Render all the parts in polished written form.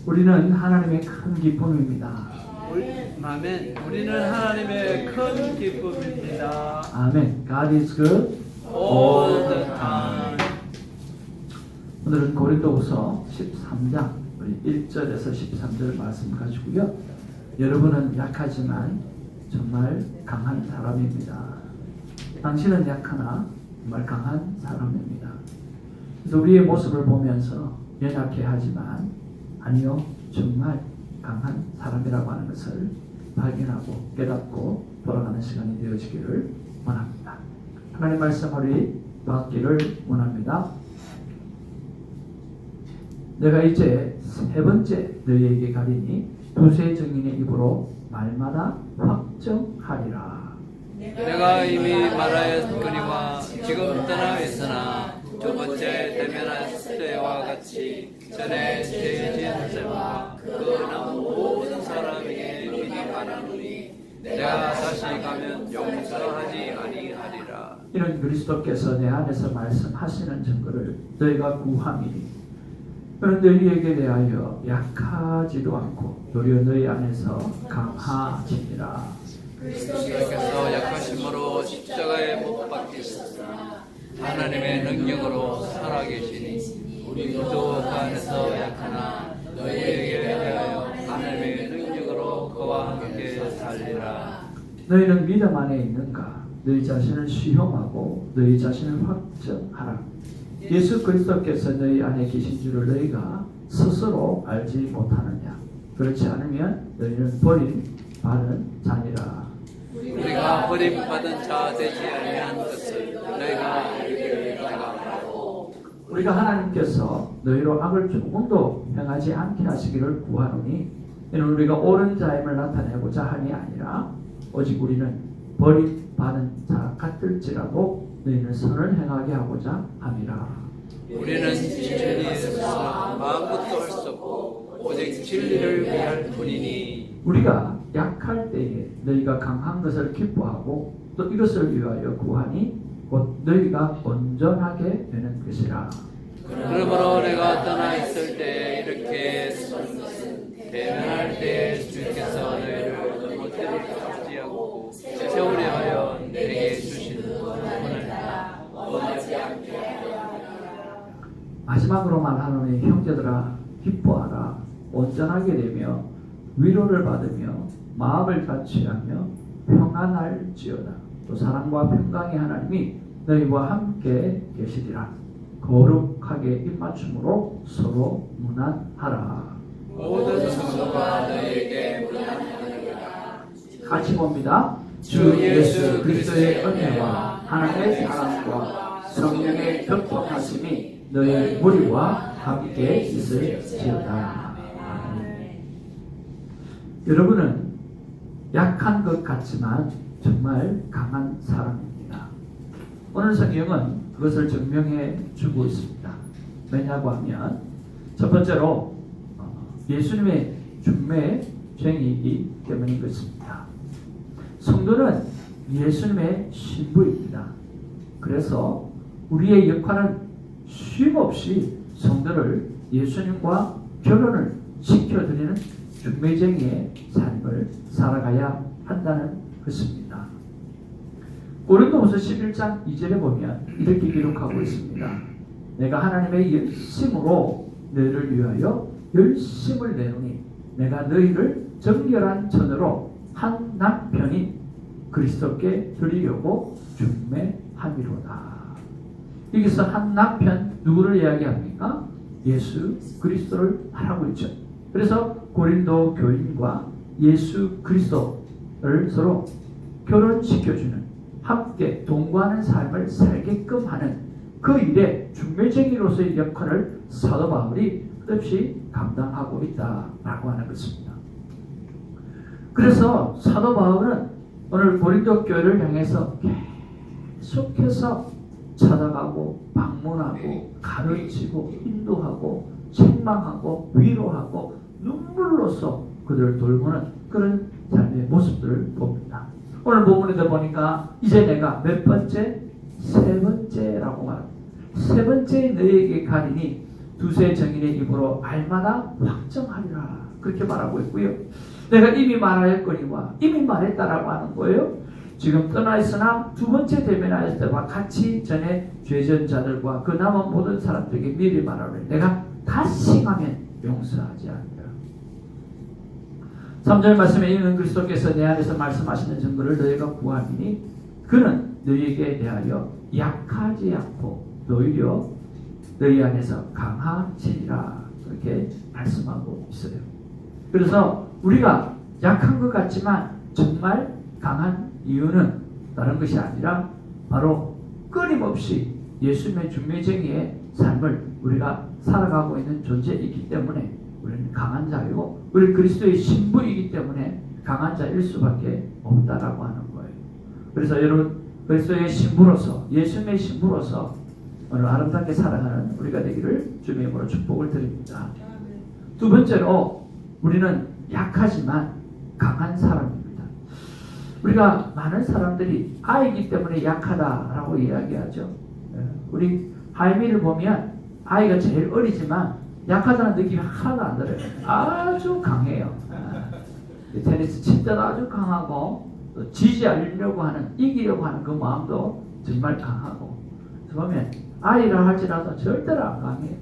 우리는 하나님의 큰 기쁨입니다. 아멘. 우리는 하나님의 큰 기쁨입니다. 아멘. God is good All the time. 오늘은 고린도후서 13장 우리 1절에서 13절 말씀 가지고요. 여러분은 약하지만 정말 강한 사람입니다. 당신은 약하나 정말 강한 사람입니다. 그래서 우리의 모습을 보면서 연약해하지만 아니요, 정말 강한 사람이라고 하는 것을 발견하고 깨닫고 돌아가는 시간이 되어지기를 원합니다. 하나님 말씀 우리 받기를 원합니다. 내가 이제 세 번째 너희에게 가리니 두세 증인의 입으로 말마다 확정하리라. 내가 이미 말하였거니와 지금 떠나 있으나 두 번째 대면할 때와 같이 전에 죄 지은 사람과 그 남은 모든 사람에게 미리 말하노니 내가 다시 가면 용서하지 아니하리라. 이런 그리스도께서 내 안에서 말씀하시는 증거를 너희가 구함이니 그런 너희에게 대하여 약하지도 않고 도리어 너희 안에서 강하지니라. 그리스도께서 약하심으로 십자가에 못 박히셨으나 하나님의 능력으로 살아계시니 우리도 그 안에서 약하나 너희에게 대하여 하나님의 능력으로 그와 함께 살리라. 너희는 믿음 안에 있는가? 너희 자신을 시험하고 너희 자신을 확정하라. 예수 그리스도께서 너희 안에 계신 줄을 너희가 스스로 알지 못하느냐? 그렇지 않으면 너희는 버림받은 자니라. 우리가 버림받은 자 되지 아니한 것을 너희가 알기를 내가 바라고 우리가 하나님께서 너희로 악을 조금도 행하지 않게 하시기를 구하노니 이는 우리가 옳은 자임을 나타내고자 함이 아니라 오직 우리는 버림받은 자 같을지라도 너희는 선을 행하게 하고자 함이라. 우리는 진리에서 아무것도 할 수 없고 오직 진리를 위할 뿐이니 우리가 약할 때에 너희가 강한 것을 기뻐하고 또 이것을 위하여 구하니 곧 너희가 온전하게 되는 것이라. 그러므로 내가 떠나 있을 때 이렇게 쓰는 것은 대면할 때 주께서 너희를 못되게 하지하고 세우려 하여 내게 주신 구원을 원하지 않게 하려. 마지막으로 말하노니 형제들아 기뻐하라. 온전하게 되며 위로를 받으며 마음을 같이하며 평안할지어다. 또 사랑과 평강의 하나님이 너희와 함께 계시리라. 거룩하게 입맞춤으로 서로 문안하라. 모든 성도가 너희에게 문안하리라. 같이 봅니다. 주 예수 그리스도의 은혜와 하나님의 사랑과 성령의 격통하심이 너희 무리와 함께 있을지어다. 아멘. 여러분은 약한 것 같지만 정말 강한 사람입니다. 오늘 성경은 그것을 증명해 주고 있습니다. 왜냐고 하면 첫 번째로 예수님의 중매쟁이이기 때문인 것입니다. 성도는 예수님의 신부입니다. 그래서 우리의 역할은 쉼없이 성도를 예수님과 결혼을 시켜드리는 중매쟁이의 삶을 살아가야 한다는 것입니다. 고린도후서 11장 2절에 보면 이렇게 기록하고 있습니다. 내가 하나님의 열심으로 너희를 위하여 열심을 내노니 내가 너희를 정결한 천으로 한 남편인 그리스도께 드리려고 중매함이로다. 여기서 한 남편 누구를 이야기합니까? 예수 그리스도를 말하고 있죠. 그래서 고린도 교인과 예수 그리스도를 서로 결혼시켜주는 함께 동거하는 삶을 살게끔 하는 그 일에 중매쟁이로서의 역할을 사도 바울이 끝없이 감당하고 있다라고 하는 것입니다. 그래서 사도 바울은 오늘 고린도 교회를 향해서 계속해서 찾아가고 방문하고 가르치고 인도하고 책망하고 위로하고 눈물로써 그들을 돌보는 그런 삶의 모습들을 봅니다. 오늘 본문에도 보니까 이제 내가 몇 번째? 세 번째라고 말합니다. 세 번째 너희에게 가리니 두세 증인의 입으로 알마다 확정하리라. 그렇게 말하고 있고요. 내가 이미 말하였거니와 이미 말했다라고 하는 거예요. 지금 떠나 있으나 두 번째 대면하였을 때와 같이 전에 죄전 자들과 그 남은 모든 사람들에게 미리 말하노니 내가 다시 가면 용서하지 않으리라. 3절 말씀에 이는 그리스도께서 내 안에서 말씀하시는 증거를 너희가 구하니 그는 너희에게 대하여 약하지 않고 오히려 너희 안에서 강하시리라. 그렇게 말씀하고 있어요. 그래서 우리가 약한 것 같지만 정말 강한 이유는 다른 것이 아니라 바로 끊임없이 예수님의 중매쟁이의 삶을 우리가 살아가고 있는 존재이기 때문에 우리는 강한 자이고 우리 그리스도의 신부이기 때문에 강한 자일 수밖에 없다라고 하는 거예요. 그래서 여러분 그리스도의 신부로서 예수님의 신부로서 오늘 아름답게 살아가는 우리가 되기를 주님의 이름으로 축복을 드립니다. 두 번째로 우리는 약하지만 강한 사람입니다. 우리가 많은 사람들이 아이기 때문에 약하다라고 이야기하죠. 우리 하이미를 보면 아이가 제일 어리지만 약하다는 느낌이 하나도 안 들어요. 아주 강해요. 테니스 칠 때도 아주 강하고 또 지지하려고 하는 이기려고 하는 그 마음도 정말 강하고 보면 아이라 할지라도 절대로 안 강해요.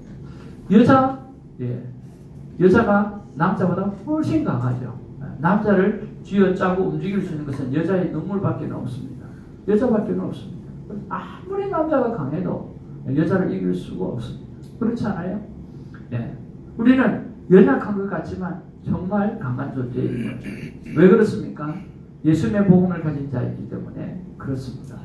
여자가 남자보다 훨씬 강하죠. 남자를 쥐어짜고 움직일 수 있는 것은 여자의 눈물밖에 없습니다. 여자밖에 없습니다. 아무리 남자가 강해도 여자를 이길 수가 없습니다. 그렇지 않아요? 네. 우리는 연약한 것 같지만 정말 강한 존재인 거죠. 왜 그렇습니까? 예수님의 복음을 가진 자이기 때문에 그렇습니다.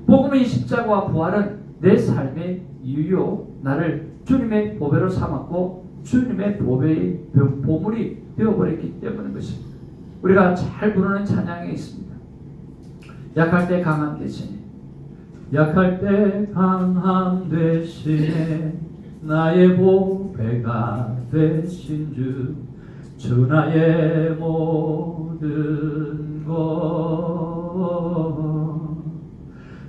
복음의 십자가와 부활은 내 삶의 이유요 나를 주님의 보배로 삼았고 주님의 보물이 되어버렸기 때문인 것입니다. 우리가 잘 부르는 찬양이 있습니다. 약할 때 강함 대신에 약할 때 강함 대신에 나의 보배가 되신 주 나의 모든 것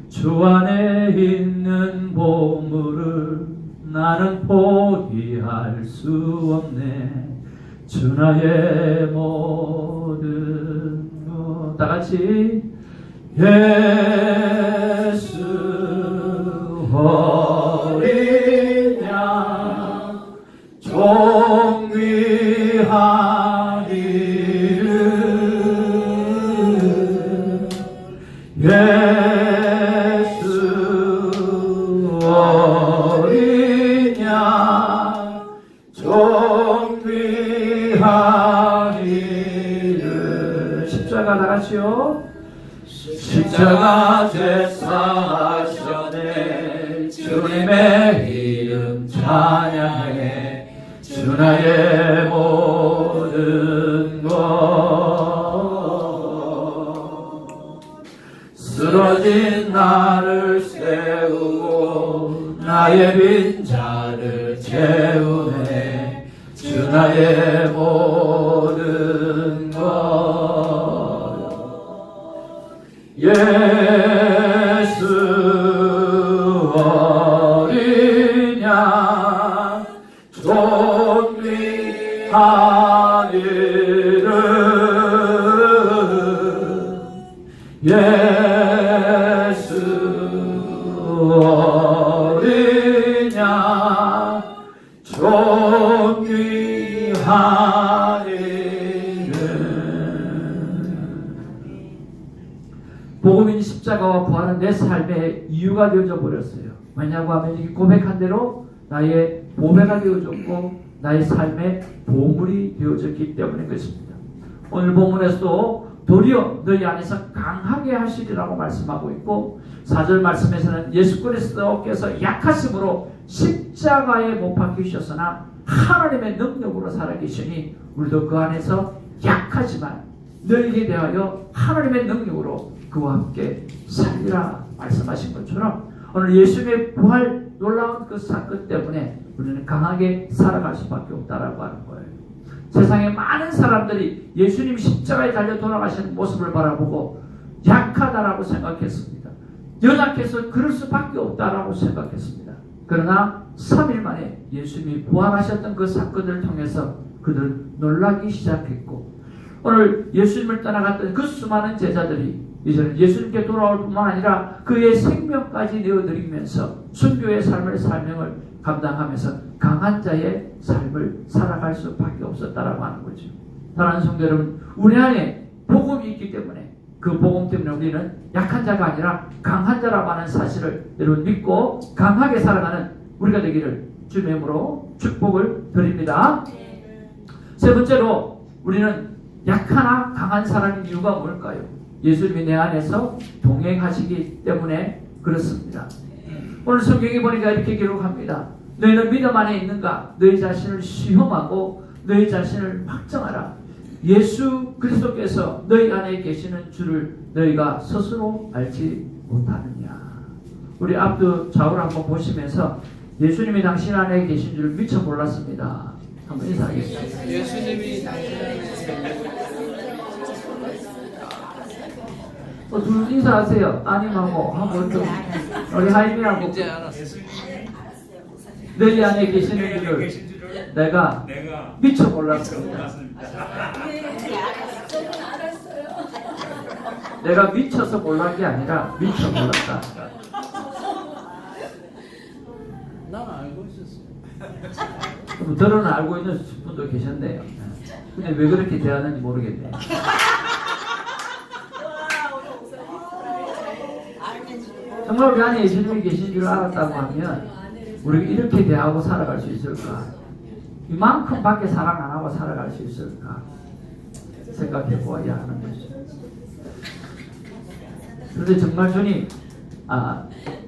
주 안에 있는 보물을 나는 포기할 수 없네. 주 나의 모든 것 다같이 예수 어린 양 존귀하리를 예수 어린 양 존귀하리를 십자가 다같이요 십자가 제사하셨네 주님의 이름 찬양해 주 나의 모든 것 쓰러진 나를 세우고 나의 빈자를 채우네 주 나의 모든 것 예수 어린 양 존귀하리를 예수 어린 양 존귀하리를 복음인 십자가와 부활은 내 삶의 이유가 되어져 버렸어요. 왜냐고 하면 이게 고백한 대로 나의 보배가 되어졌고 나의 삶의 보물이 되어졌기 때문인 것입니다. 오늘 본문에서도 도리어 너희 안에서 강하게 하시리라고 말씀하고 있고 4절 말씀에서는 예수 그리스도께서 약하심으로 십자가에 못 박히셨으나 하나님의 능력으로 살아계시니 우리도 그 안에서 약하지만 너희에게 대하여 하나님의 능력으로 그와 함께 살리라 말씀하신 것처럼 오늘 예수님의 부활 놀라운 그 사건 때문에 우리는 강하게 살아갈 수밖에 없다라고 하는 거예요. 세상에 많은 사람들이 예수님 십자가에 달려 돌아가시는 모습을 바라보고 약하다라고 생각했습니다. 연약해서 그럴 수밖에 없다라고 생각했습니다. 그러나 3일 만에 예수님이 부활하셨던 그 사건을 통해서 그들은 놀라기 시작했고, 오늘 예수님을 떠나갔던 그 수많은 제자들이 이제는 예수님께 돌아올 뿐만 아니라 그의 생명까지 내어드리면서 순교의 삶을 사명을 감당하면서 강한 자의 삶을 살아갈 수밖에 없었다라고 하는 거죠. 사랑하는 성도 여러분, 우리 안에 복음이 있기 때문에 그 복음 때문에 우리는 약한 자가 아니라 강한 자라고 하는 사실을 여러분 믿고 강하게 살아가는 우리가 되기를 주님의 이름으로 축복을 드립니다. 세 번째로 우리는 약하나 강한 사람인 이유가 뭘까요? 예수님이 내 안에서 동행하시기 때문에 그렇습니다. 오늘 성경에 보니까 이렇게 기록합니다. 너희는 믿음 안에 있는가? 너희 자신을 시험하고 너희 자신을 확정하라. 예수 그리스도께서 너희 안에 계시는 줄을 너희가 스스로 알지 못하느냐. 우리 앞도 좌우를 한번 보시면서 예수님이 당신 안에 계신 줄을 미처 몰랐습니다. 한번 인사하겠습니다. 예수님이 당신 안에 둘 인사하세요. 따님하고 한번 좀 우리 하임이하고 이제 알았어요. 너희 안에 계시는 줄을 내가 미처 몰랐습니다. 내가 미쳐서 몰란 게 아니라 미처 몰랐다. 난 알고 있었어요. 그럼 들어는 알고 있는 분도 계셨네요. 근데 왜 그렇게 대하는지 모르겠네요. 정말 우리 안에 예수님이 계신 줄 알았다고 하면 우리가 이렇게 대하고 살아갈 수 있을까? 이만큼 밖에 사랑 안 하고 살아갈 수 있을까? 생각해 보아야 하는 거죠. 그런데 정말 주님,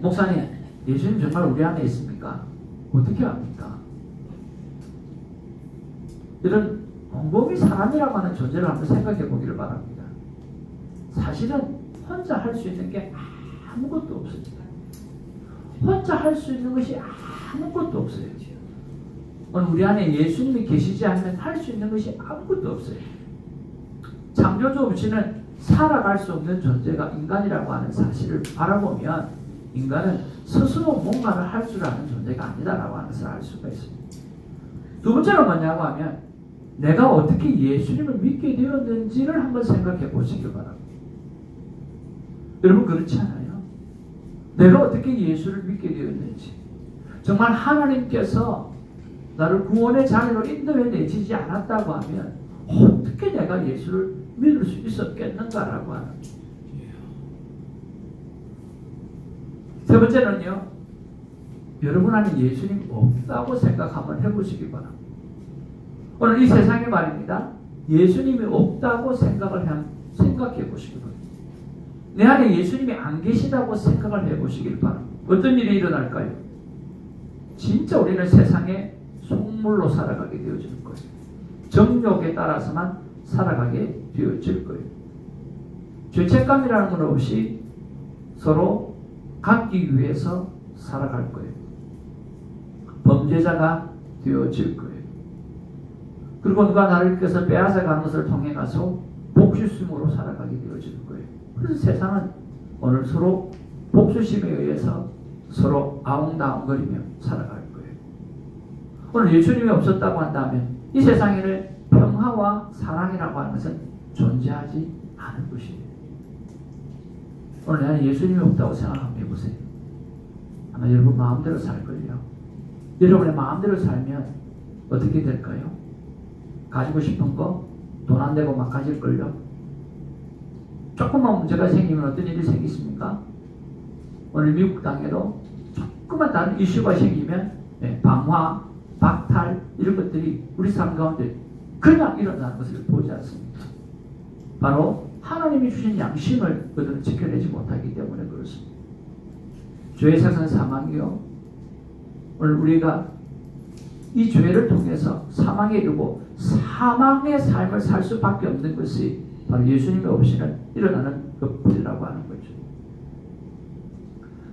목사님, 예수님 정말 우리 안에 있습니까? 어떻게 합니까? 이런 곰곰이 사람이라고 하는 존재를 한번 생각해 보기를 바랍니다. 사실은 혼자 할 수 있는 게 아무것도 없습니다. 혼자 할 수 있는 것이 아무것도 없어요. 오늘 우리 안에 예수님이 계시지 않으면 할 수 있는 것이 아무것도 없어요. 창조주 없이는 살아갈 수 없는 존재가 인간이라고 하는 사실을 바라보면 인간은 스스로 뭔가를 할 줄 아는 존재가 아니다라고 하는 것을 알 수가 있습니다. 두 번째로 뭐냐고 하면 내가 어떻게 예수님을 믿게 되었는지를 한번 생각해 보시길 바랍니다. 여러분 그렇지 않아요? 내가 어떻게 예수를 믿게 되었는지, 정말 하나님께서 나를 구원의 자리로 인도해 내시지 않았다고 하면 어떻게 내가 예수를 믿을 수 있었겠는가라고 하는. 세 번째는요, 여러분 안에 예수님 없다고 생각 한번 해보시기 바랍니다. 오늘 이 세상에 말입니다, 예수님이 없다고 생각해 보시기 바랍니다. 내 안에 예수님이 안 계시다고 생각을 해보시길 바랍니다. 어떤 일이 일어날까요? 진짜 우리는 세상에 속물로 살아가게 되어질 거예요. 정욕에 따라서만 살아가게 되어질 거예요. 죄책감이라는 건 없이 서로 갖기 위해서 살아갈 거예요. 범죄자가 되어질 거예요. 그리고 누가 나를 께서 빼앗아가는 것을 통해 가서 복수심으로 살아가게 되어질 거예요. 그래서 세상은 오늘 서로 복수심에 의해서 서로 아웅다웅거리며 살아갈 거예요. 오늘 예수님이 없었다고 한다면 이 세상에는 평화와 사랑이라고 하는 것은 존재하지 않을 것이에요. 오늘 나는 예수님이 없다고 생각 한번 해보세요. 아마 여러분 마음대로 살걸요. 여러분의 마음대로 살면 어떻게 될까요? 가지고 싶은 거 돈 안 되고 막 가질걸요. 조금만 문제가 생기면 어떤 일이 생기십니까? 오늘 미국 땅에도 조금만 다른 이슈가 생기면 방화, 박탈 이런 것들이 우리 삶 가운데 그냥 일어나는 것을 보지 않습니다. 바로 하나님이 주신 양심을 그들은 지켜내지 못하기 때문에 그렇습니다. 죄의 사상 사망이요. 오늘 우리가 이 죄를 통해서 사망에 이르고 사망의 삶을 살 수밖에 없는 것이 바로 예수님이 없이는 일어나는 것뿐이라고 하는 거죠.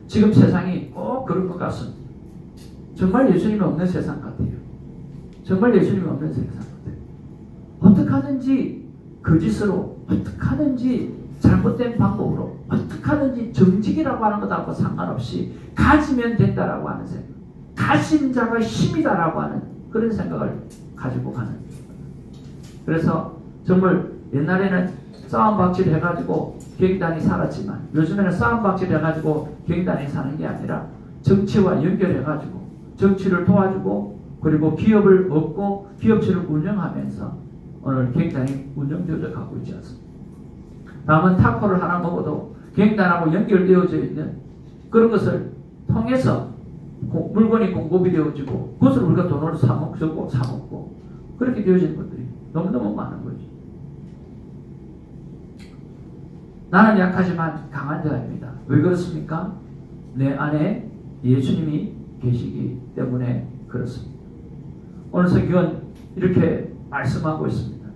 지금 세상이 꼭 그런 것 같습니다. 정말 예수님이 없는 세상 같아요. 정말 예수님이 없는 세상 같아요. 어떻게 하든지 거짓으로, 어떻게 하든지 잘못된 방법으로, 어떻게 하든지 정직이라고 하는 것하고 상관없이 가지면 된다라고 하는 생각, 가진 자가 힘이다라고 하는 그런 생각을 가지고 가는 거예요. 그래서 정말 옛날에는 싸움박질 해가지고 갱단이 살았지만 요즘에는 싸움박질 해가지고 갱단이 사는 게 아니라 정치와 연결해가지고 정치를 도와주고 그리고 기업을 얻고 기업체를 운영하면서 오늘 갱단이 운영되어져 가고 있지 않습니까? 다음은 타코를 하나 먹어도 갱단하고 연결되어져 있는 그런 것을 통해서 물건이 공급이 되어지고 그것을 우리가 돈으로 사먹고 그렇게 되어지는 것들이 너무너무 많은 거죠. 나는 약하지만 강한 자입니다. 왜 그렇습니까? 내 안에 예수님이 계시기 때문에 그렇습니다. 오늘 성경은 이렇게 말씀하고 있습니다.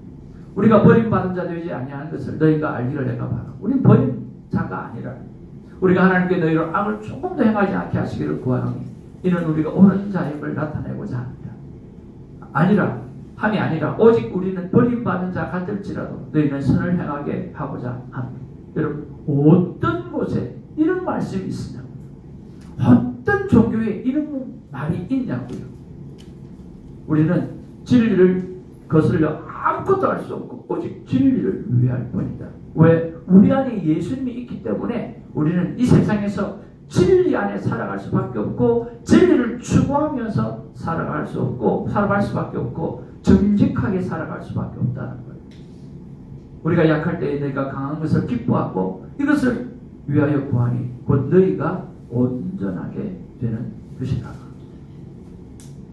우리가 버림받은 자 되지 아니하는 것을 너희가 알기를 내가 바라. 우리는 버린 자가 아니라 우리가 하나님께 너희를 악을 조금 더 행하지 않게 하시기를 구하노니 이는 우리가 옳은 자임을 나타내고자 합니다. 함이 아니라 오직 우리는 버림받은 자 같을지라도 너희는 선을 행하게 하고자 합니다. 여러분 어떤 곳에 이런 말씀이 있으냐, 어떤 종교에 이런 말이 있냐고요. 우리는 진리를 거슬려 아무것도 할 수 없고 오직 진리를 위할 뿐이다. 왜? 우리 안에 예수님이 있기 때문에 우리는 이 세상에서 진리 안에 살아갈 수밖에 없고 진리를 추구하면서 살아갈 수밖에 없고 정직하게 살아갈 수밖에 없다는 거예요. 우리가 약할 때에 너희가 강한 것을 기뻐하고 이것을 위하여 구하니 곧 너희가 온전하게 되는 것이다.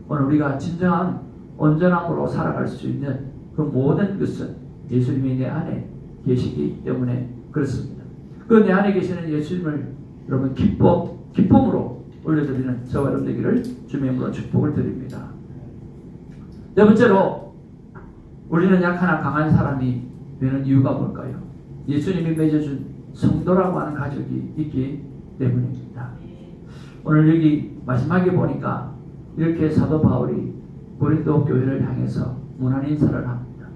오늘 우리가 진정한 온전함으로 살아갈 수 있는 그 모든 것은 예수님이 내 안에 계시기 때문에 그렇습니다. 그 내 안에 계시는 예수님을 여러분 기쁨으로 올려드리는 저와 여러분 되기를 주님의 이름으로 축복을 드립니다. 네 번째로 우리는 약하나 강한 사람이 되는 이유가 뭘까요? 예수님이 맺어준 성도라고 하는 가족이 있기 때문입니다. 오늘 여기 마지막에 보니까 이렇게 사도 바울이 고린도 교회를 향해서 문안 인사를 합니다.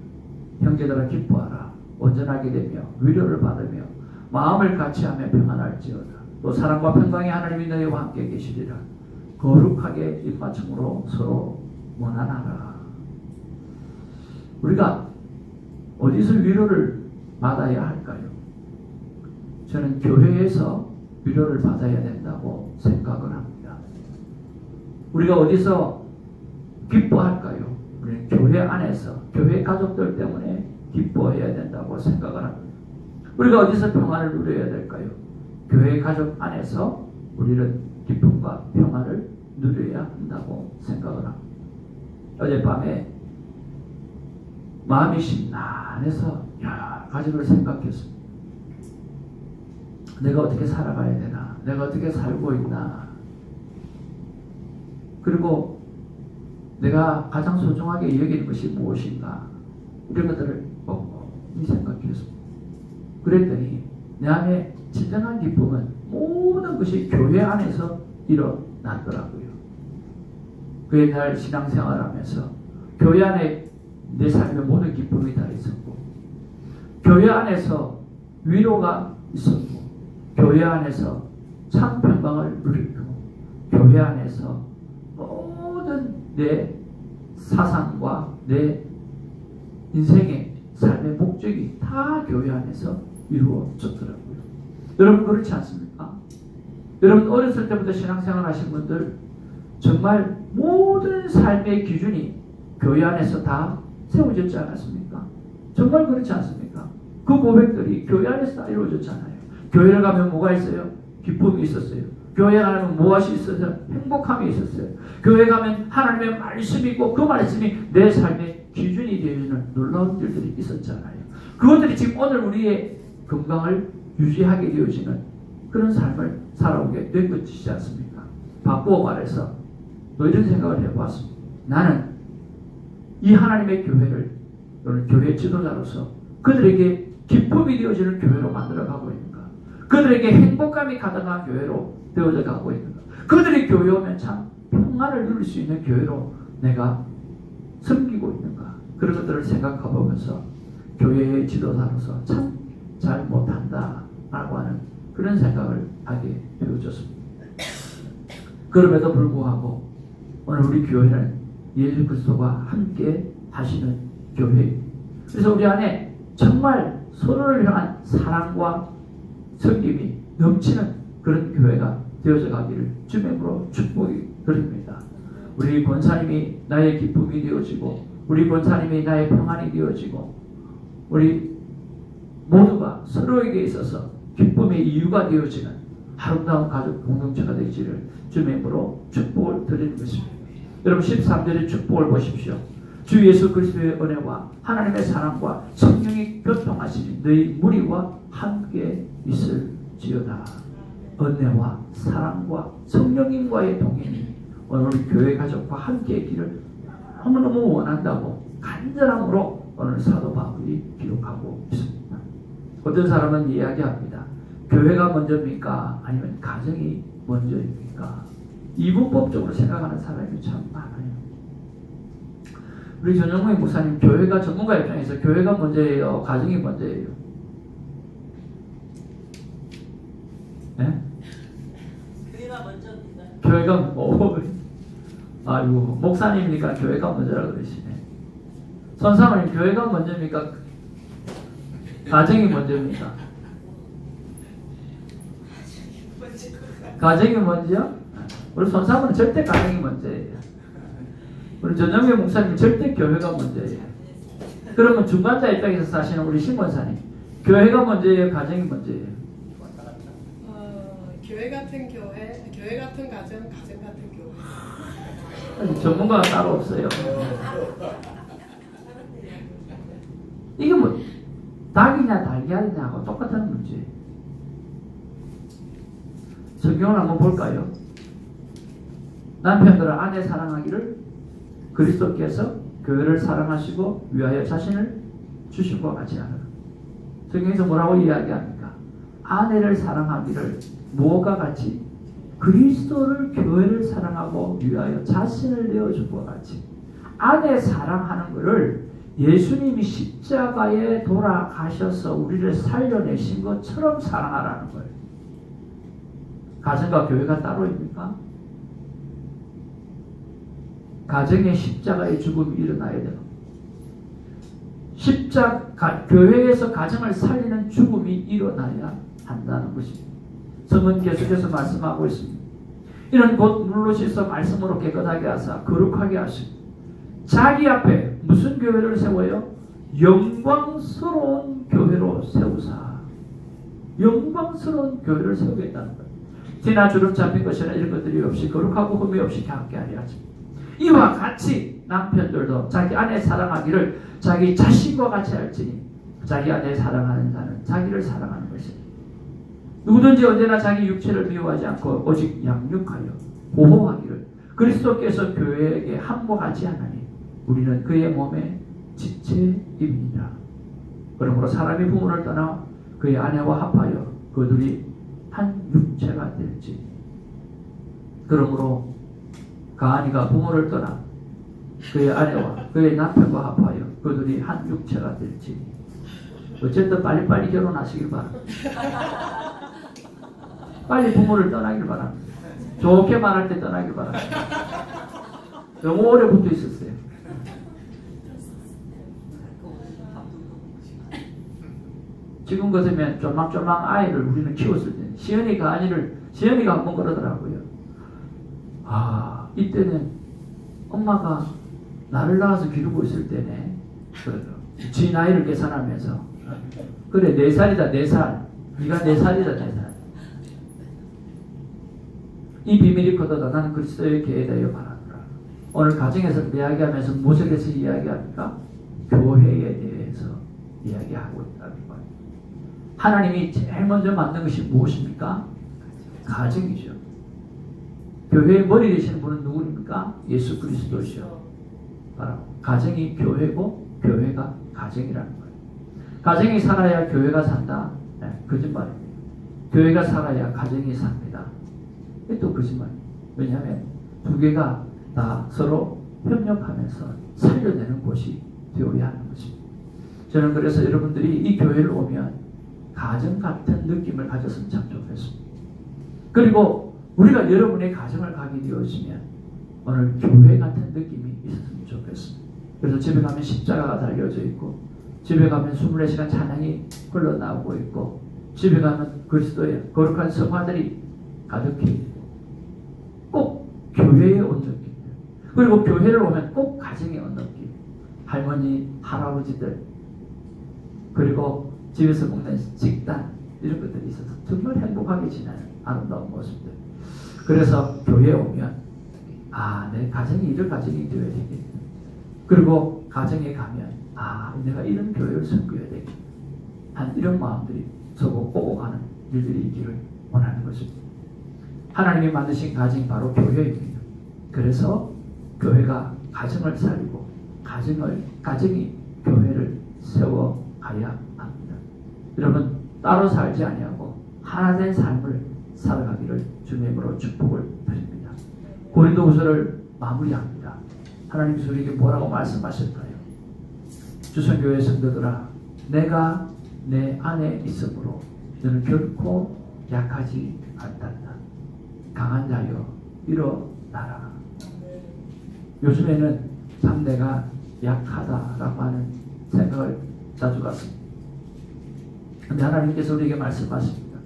형제들아 기뻐하라. 온전하게 되며 위로를 받으며 마음을 같이하며 평안할지어다. 또 사랑과 평강의 하나님이 너희와 함께 계시리라. 거룩하게 입맞춤으로 서로 원하나라. 우리가 어디서 위로를 받아야 할까요? 저는 교회에서 위로를 받아야 된다고 생각을 합니다. 우리가 어디서 기뻐할까요? 우리는 교회 안에서 교회 가족들 때문에 기뻐해야 된다고 생각을 합니다. 우리가 어디서 평안을 누려야 될까요? 교회 가족 안에서 우리는 기쁨과 평안을 누려야 한다고 생각을 합니다. 어젯밤에 마음이 심란해서 가족을 생각했습니다. 내가 어떻게 살아가야 되나? 내가 어떻게 살고 있나? 그리고 내가 가장 소중하게 여기는 것이 무엇인가? 이런 것들을 꼼꼼히 생각했습니다. 그랬더니 내 안에 진정한 기쁨은 모든 것이 교회 안에서 일어났더라고요. 그 옛날 신앙생활하면서 교회 안에 내 삶의 모든 기쁨이 다 있었고 교회 안에서 위로가 있었고 교회 안에서 참 평강을 누리고 교회 안에서 모든 내 사상과 내 인생의 삶의 목적이 다 교회 안에서 이루어졌더라고요. 여러분 그렇지 않습니까? 여러분 어렸을 때부터 신앙생활 하신 분들 정말 모든 삶의 기준이 교회 안에서 다 세워졌지 않았습니까? 정말 그렇지 않습니까? 그 고백들이 교회 안에서 다 이루어졌잖아요. 교회를 가면 뭐가 있어요? 기쁨이 있었어요. 교회 가면 무엇이 있었어요? 행복함이 있었어요. 교회 가면 하나님의 말씀이 있고 그 말씀이 내 삶의 기준이 되어지는 놀라운 일들이 있었잖아요. 그것들이 지금 오늘 우리의 건강을 유지하게 되어지는 그런 삶을 살아오게 된 것이지 않습니까? 바꾸어 말해서 또 이런 생각을 해봤습니다. 나는 이 하나님의 교회를 오늘 교회 지도자로서 그들에게 기쁨이 되어지는 교회로 만들어가고 있는가? 그들에게 행복감이 가득한 교회로 되어져 가고 있는가? 그들이 교회 오면 참 평안을 누릴 수 있는 교회로 내가 섬기고 있는가? 그런 것들을 생각해보면서 교회의 지도자로서 참 잘 못한다라고 하는 그런 생각을 하게 되어졌습니다. 그럼에도 불구하고 오늘 우리 교회는 예수 그리스도가 함께 하시는 교회입니다. 그래서 우리 안에 정말 서로를 향한 사랑과 섬김이 넘치는 그런 교회가 되어져 가기를 주님으로 축복이 드립니다. 우리 권사님이 나의 기쁨이 되어지고 우리 권사님이 나의 평안이 되어지고 우리 모두가 서로에게 있어서 기쁨의 이유가 되어지는 아름다운 가족 공동체가 되기를 주님으로 축복을 드리는 것입니다. 여러분 13절의 축복을 보십시오. 주 예수 그리스도의 은혜와 하나님의 사랑과 성령이 교통하시니 너희 무리와 함께 있을지어다. 은혜와 사랑과 성령님과의 동행이 오늘 우리 교회 가족과 함께 있기를 너무너무 원한다고 간절함으로 오늘 사도 바울이 기록하고 있습니다. 어떤 사람은 이야기합니다. 교회가 먼저입니까? 아니면 가정이 먼저입니까? 이분법적으로 생각하는 사람이 참 많아요. 우리 전영무 목사님 교회가 전문가 입장에서 교회가 먼저예요? 가정이 먼저예요? 네? 교회가 먼저입니다. 교회가 아이고 목사님이니까 교회가 먼저라 그러시네. 선사모님 교회가 먼저입니까? 가정이 먼저입니까? 가정이 먼저요? 우리 선사모는 절대 가정이 먼저예요. 우리 전영미 목사님 절대 교회가 먼저예요. 그러면 중간자 입장에서 사시는 우리 신권사님 교회가 먼저예요? 가정이 먼저예요? 교회 같은 교회, 교회 같은 가정, 가정 같은 교회. 아니, 전문가가 따로 없어요. 이게 뭐 닭이냐 달걀이냐하고 똑같은 문제예요. 성경을 한번 볼까요? 남편들은 아내 사랑하기를 그리스도께서 교회를 사랑하시고 위하여 자신을 주신 것 같이 하라. 성경에서 뭐라고 이야기합니까? 아내를 사랑하기를 무엇과 같이? 그리스도를 교회를 사랑하고 위하여 자신을 내어준 것 같이. 아내 사랑하는 것을 예수님이 십자가에 돌아가셔서 우리를 살려내신 것처럼 사랑하라는 거예요. 가정과 교회가 따로입니까? 가정에 십자가의 죽음이 일어나야 돼요. 교회에서 가정을 살리는 죽음이 일어나야 한다는 것입니다. 성은 계속해서 말씀하고 있습니다. 이는 곧 물로 씻어 말씀으로 깨끗하게 하사 거룩하게 하시고 자기 앞에 무슨 교회를 세워요? 영광스러운 교회로 세우사. 영광스러운 교회를 세우겠다는 거예요. 티나 주름 잡힌 것이나 이런 것들이 없이 거룩하고 흠이 없이 함께 하려 하지. 이와 같이 남편들도 자기 아내 사랑하기를 자기 자신과 같이 할지니 자기 아내 사랑하는 자는 자기를 사랑하는 것입니다. 누구든지 언제나 자기 육체를 미워하지 않고 오직 양육하여 보호하기를 그리스도께서 교회에게 함과 같이 하나니 우리는 그의 몸의 지체임이니라. 그러므로 사람이 부모를 떠나 그의 아내와 합하여 그 둘이 한 육체가 될지. 그러므로 가인이가 부모를 떠나 그의 아내와 그의 남편과 합하여 그 둘이 한 육체가 될지. 어쨌든 빨리빨리 결혼하시길 바랍니다. 빨리 부모를 떠나길 바랍니다. 좋게 말할 때 떠나길 바랍니다. 너무 오래 붙어 있었어요. 지금 같으면 쫄망쫄망 아이를 우리는 키웠을 때 시연이가 한번 그러더라고요. 이때는 엄마가 나를 낳아서 기르고 있을 때네. 지 나이를 계산하면서 그래 4살이다 4살 네가 4살이다 4살. 이 비밀이 커도다 나는 그리스도의 교회에 대하여 말하노라. 오늘 가정에서 이야기하면서 무엇에 대해서 이야기합니까? 교회에 대해서 이야기하고 있다는 거예요. 하나님이 제일 먼저 만든 것이 무엇입니까? 가정이죠. 교회의 머리 되시는 분은 누구입니까? 예수 그리스도시요. 바로 가정이 교회고 교회가 가정이라는 거예요. 가정이 살아야 교회가 산다. 네, 거짓말입니다. 교회가 살아야 가정이 삽니다. 또 거짓말입니다. 왜냐하면 두 개가 다 서로 협력하면서 살려내는 곳이 되어야 하는 것입니다. 저는 그래서 여러분들이 이 교회를 오면 가정 같은 느낌을 가졌으면 참 좋겠습니다. 그리고 우리가 여러분의 가정을 가게 되어지면 오늘 교회 같은 느낌이 있었으면 좋겠습니다. 그래서 집에 가면 십자가가 달려져 있고, 집에 가면 24시간 찬양이 흘러나오고 있고, 집에 가면 그리스도의 거룩한 성화들이 가득해 있고, 꼭 교회에 온 느낌, 그리고 교회를 오면 꼭 가정에 온 느낌, 할머니, 할아버지들, 그리고 집에서 먹는 식단, 이런 것들이 있어서 정말 행복하게 지내는 아름다운 모습들. 그래서 교회에 오면 내 가정이 이런 가정이 되어야 되겠다. 그리고 가정에 가면 내가 이런 교회를 섬겨야 되겠다. 한 이런 마음들이 저보고 보고 가는 일들이 있기를 원하는 것입니다. 하나님이 만드신 가정이 바로 교회입니다. 그래서 교회가 가정을 살리고 가정이 교회를 세워가야 합니다. 여러분, 따로 살지 아니하고 하나된 삶을 살아가기를 주님으로 축복을 드립니다. 고린도후서를 마무리합니다. 하나님께서 우리에게 뭐라고 말씀하실까요? 주선교회 성도들아, 내가 내 안에 있으므로 너는 결코 약하지 않단다. 강한 자여 일어나라. 요즘에는 참 내가 약하다라고 하는 생각을 자주 갖습니다. 그런데 하나님께서 우리에게 말씀하십니다.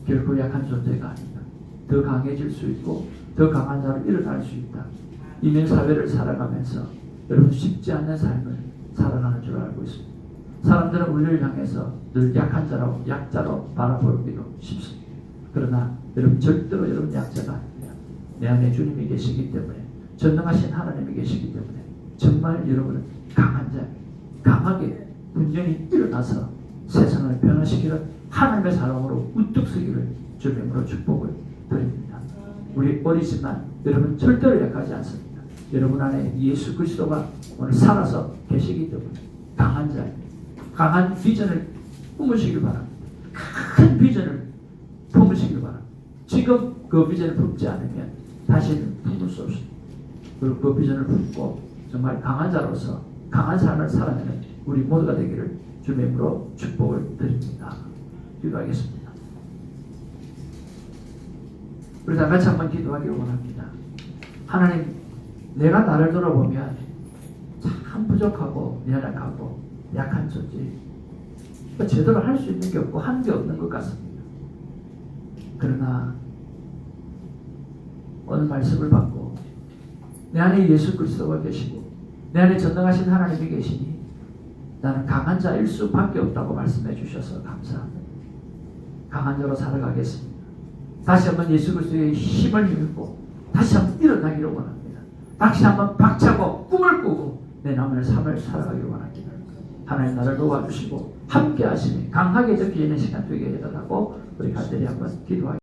결코 약한 존재가 아니다. 더 강해질 수 있고 더 강한 자로 일어날 수 있다. 이민 사회를 살아가면서 여러분 쉽지 않는 삶을 살아가는 줄 알고 있습니다. 사람들은 우리를 향해서 늘 약한 자로 약자로 바라보기도 쉽습니다. 그러나 여러분 절대로 여러분 약자가 아닙니다. 내 안에 주님이 계시기 때문에, 전능하신 하나님이 계시기 때문에 정말 여러분은 강한 자, 강하게 분명히 일어나서 세상을 변화시키는 하나님의 사람으로 우뚝 서기를 주님으로 축복을 드립니다. 우리 어리지만 여러분 절대로 약하지 않습니다. 여러분 안에 예수 그리스도가 오늘 살아서 계시기 때문에 강한 자, 강한 비전을 품으시길 바랍니다. 큰 비전을 품으시길 바랍니다. 지금 그 비전을 품지 않으면 다시는 품을 수 없습니다. 그리고 그 비전을 품고 정말 강한 자로서 강한 삶을 살아내는 우리 모두가 되기를 주님의 이름으로 축복을 드립니다. 기도하겠습니다. 우리 다 같이 한번 기도하기를 원합니다. 하나님, 내가 나를 돌아보면 참 부족하고 연약하고 약한 존재, 제대로 할 수 있는 게 없고 한 게 없는 것 같습니다. 그러나 오늘 말씀을 받고 내 안에 예수 그리스도가 계시고 내 안에 전능하신 하나님이 계시니 나는 강한 자일 수밖에 없다고 말씀해 주셔서 감사합니다. 강한 자로 살아가겠습니다. 다시 한번 예수 그리스도의 힘을 힘입고 다시 한번 일어나기를 원합니다. 다시 한번 박차고 꿈을 꾸고 내 남은 삶을 살아가기를 원합니다. 하나님 나를 도와주시고 함께 하시니 강하게 적혀지는 시간 되게 해달라고 우리 간절히 한번 기도하겠습니다.